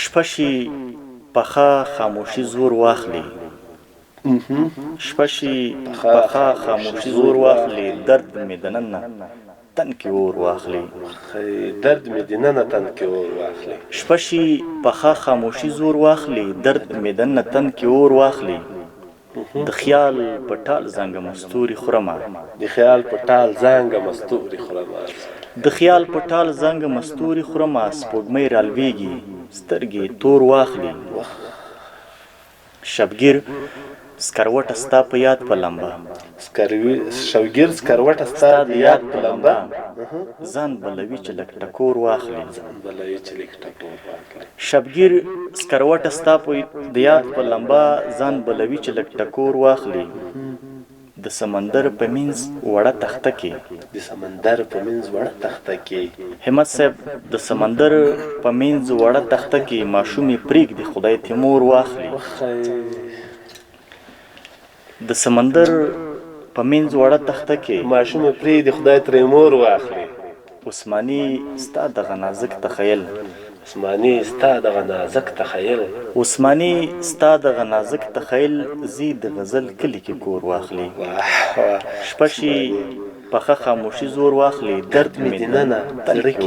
شپه شي پخه خاموشي زور واخلي شپه شي پخه خاموشي زور واخلي درد مې دننه تن کې اور واخلي درد مې دننه تن کې اور واخلي شپه شي پخه خاموشي زور واخلي درد مې دننه تن کې اور واخلي د خیال په ټال زنګ مستوري خورمه د خیال په ټال زنګ مستوري خورمه د خیال په ټال زنګ مستوري خورمه سپوږمۍ رالویږي سترګې تور واخلي شبګیر سکروټه ستا په یاد په لمبه شوګیر سکروټه ستا د یاد په لمبه ځان بلوي چې لږ ټکور واخلي شبګیر سکروټه ستا په یاد په لمبه ځان بلوي چې لږ ټکور واخلي د سمندر په منځ وړه تخته کې همت صاحب د سمندر په منځ وړه تخته کې ماشومې پرېږدي خدای تیمور واخلي د سمندر په منځ وړه تخته کې ماشومې پرېږدي خدای تیمور واخلي عثماني ستا دغه نازک تخیل عثماني ستا دغه نازک تخیل عثماني ستا دغه نازک تخیل زی د غزل کلی کې کور واخلي شپه شي پخه خاموشي زور واخلي درد مې دننه